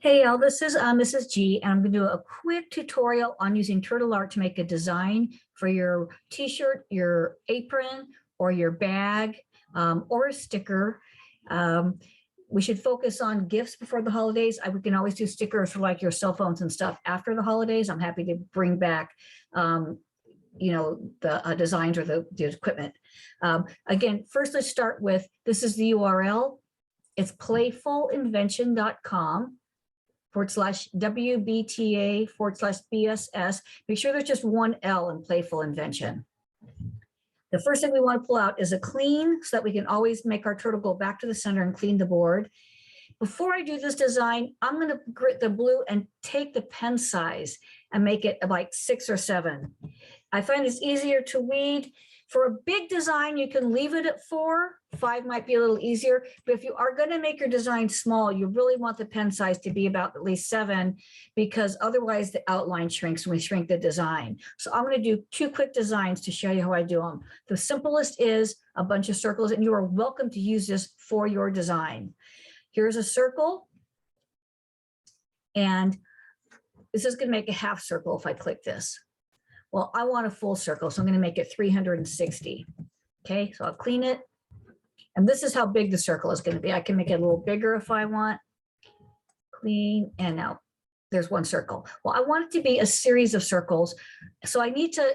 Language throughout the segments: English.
Hey y'all, this is Mrs. G, and I'm going to do a quick tutorial on using TurtleArt to make a design for your t-shirt, your apron, or your bag, or a sticker. We should focus on gifts before the holidays. We can always do stickers for like your cell phones and stuff after the holidays. I'm happy to bring back the designs or the equipment. Again, first let's start with, this is the URL. It's playfulinvention.com/WBTA/BSS. Make sure there's just one L in Playful Invention. The first thing we want to pull out is a clean so that we can always make our turtle go back to the center and clean the board. Before I do this design, I'm going to grit the blue and take the pen size and make it like 6 or 7. I find it's easier to weed. For a big design, you can leave it at 4. 5 might be a little easier, but if you are going to make your design small, you really want the pen size to be about at least 7, because otherwise the outline shrinks when we shrink the design. So I'm going to do 2 quick designs to show you how I do them. The simplest is a bunch of circles, and you are welcome to use this for your design. Here's a circle, and this is going to make a half circle if I click this. Well, I want a full circle, so I'm going to make it 360. Okay, so I'll clean it. And this is how big the circle is going to be. I can make it a little bigger if I want. Clean, and now there's one circle. Well, I want it to be a series of circles, so I need to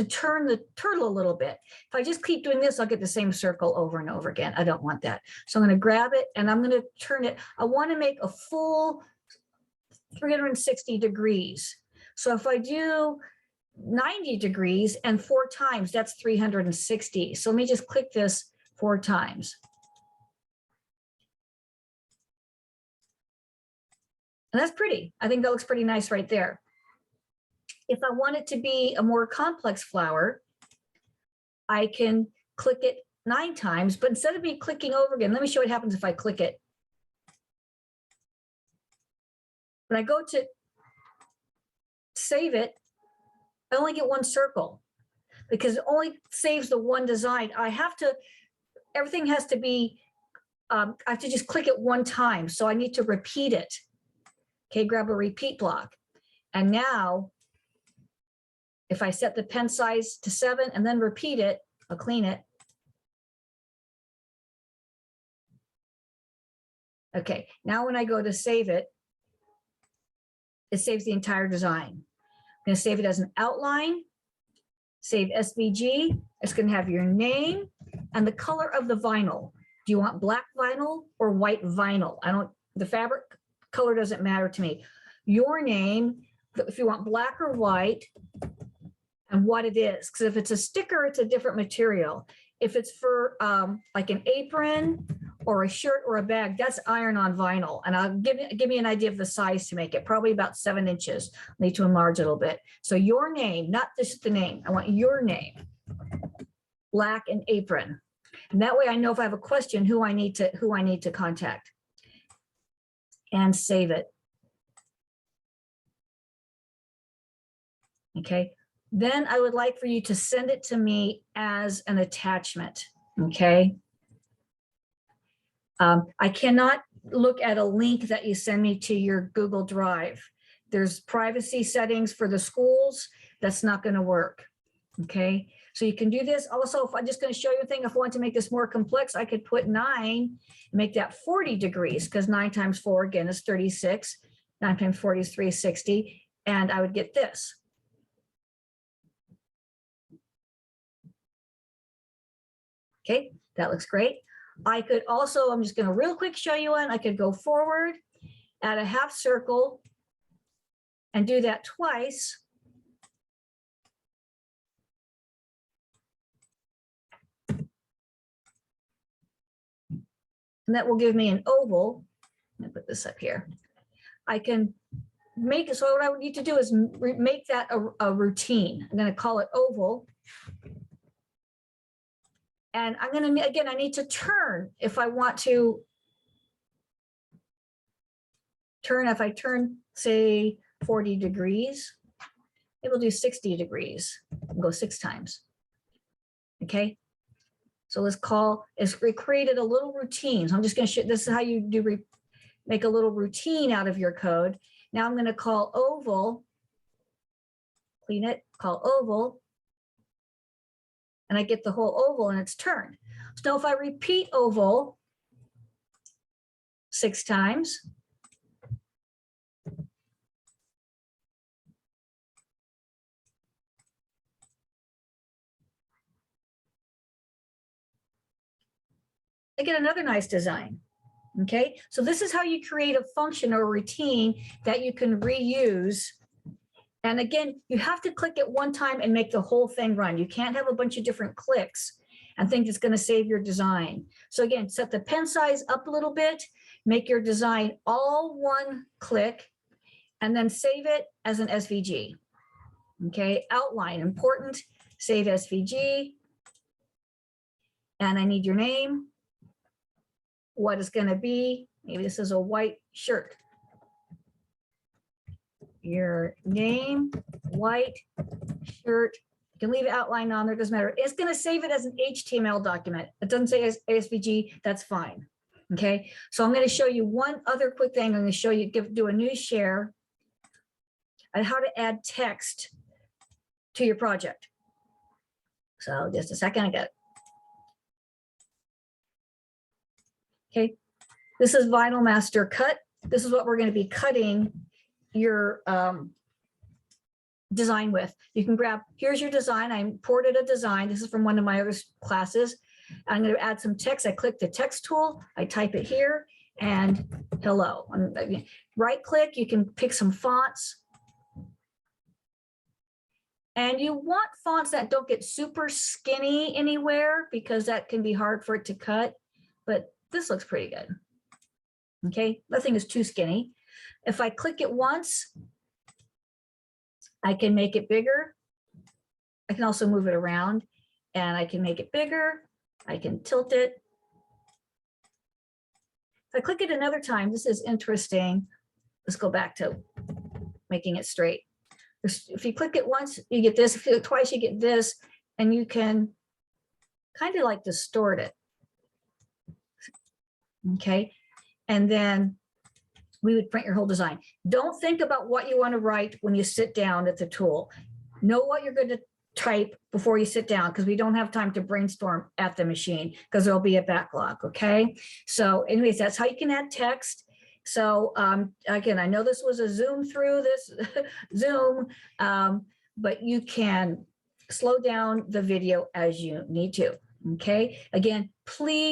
turn the turtle a little bit. If I just keep doing this, I'll get the same circle over and over again. I don't want that. So I'm going to grab it, and I'm going to turn it. I want to make a full 360 degrees. So if I do 90 degrees and 4 times, that's 360. So let me just click this 4 times. And that's pretty. I think that looks pretty nice right there. If I want it to be a more complex flower, I can click it 9 times, but instead of me clicking over again, let me show you what happens if I click it. When I go to save it, I only get 1 circle because it only saves the one design. Everything has to be, I have to just click it 1 time. So I need to repeat it. Okay, grab a repeat block. And now, if I set the pen size to 7 and then repeat it, I'll clean it. Okay, now when I go to save it, it saves the entire design. I'm going to save it as an outline, save SVG. It's going to have your name and the color of the vinyl. Do you want black vinyl or white vinyl? The fabric color doesn't matter to me. Your name, if you want black or white, and what it is. Because if it's a sticker, it's a different material. If it's for like an apron or a shirt or a bag, that's iron-on vinyl. And I'll give me an idea of the size to make it, probably about 7 inches. I need to enlarge a little bit. So your name, not just the name. I want your name, black and apron. And that way I know if I have a question, who I need to contact. And save it. Okay. Then I would like for you to send it to me as an attachment. Okay. I cannot look at a link that you send me to your Google Drive. There's privacy settings for the schools. That's not going to work. Okay. So you can do this. Also, if I'm just going to show you a thing, if I want to make this more complex, I could put 9 and make that 40 degrees, because 9 times 4 again is 36. 9 times 40 is 360. And I would get this. Okay, that looks great. I could also, I'm just going to real quick show you one. I could go forward, add a half circle, and do that twice. And that will give me an oval. Let me put this up here. I can make it, so what I would need to do is make that a routine. I'm going to call it oval. And I'm going to, again, I need to turn if I want to turn. If I turn, say, 40 degrees, it will do 60 degrees and go 6 times. Okay. So let's call, it's created a little routine. So I'm just going to show, this is how you do make a little routine out of your code. Now I'm going to call oval, clean it, call oval, and I get the whole oval and it's turned. So if I repeat oval 6 times, I get another nice design. Okay, so this is how you create a function or routine that you can reuse. And again, you have to click it one time and make the whole thing run. You can't have a bunch of different clicks and think it's going to save your design. So again, set the pen size up a little bit, make your design all one click, and then save it as an SVG. Okay, outline, important, save SVG. And I need your name, what it's going to be. Maybe this is a white shirt. Your name, white shirt. You can leave an outline on there, doesn't matter. It's going to save it as an HTML document. It doesn't say as ASVG, that's fine. Okay, so I'm going to show you one other quick thing. I'm going to show you, do a new share on how to add text to your project. So just a second, I got it. Okay, this is Vinyl Master Cut. This is what we're going to be cutting your design with. You can grab, here's your design. I imported a design. This is from one of my other classes. I'm going to add some text. I click the text tool. I type it here and hello. Right click, you can pick some fonts. And you want fonts that don't get super skinny anywhere because that can be hard for it to cut. But this looks pretty good. Okay, nothing is too skinny. If I click it once, I can make it bigger. I can also move it around and I can make it bigger. I can tilt it. If I click it another time, this is interesting. Let's go back to making it straight. If you click it once, you get this. If you click twice, you get this, and you can kind of like distort it. Okay, and then we would print your whole design. Don't think about what you want to write when you sit down at the tool. Know what you're going to type before you sit down, because we don't have time to brainstorm at the machine because there'll be a backlog. Okay, so anyways, that's how you can add text. So again, I know this was a zoom through this Zoom, but you can slow down the video as you need to. Okay, again, please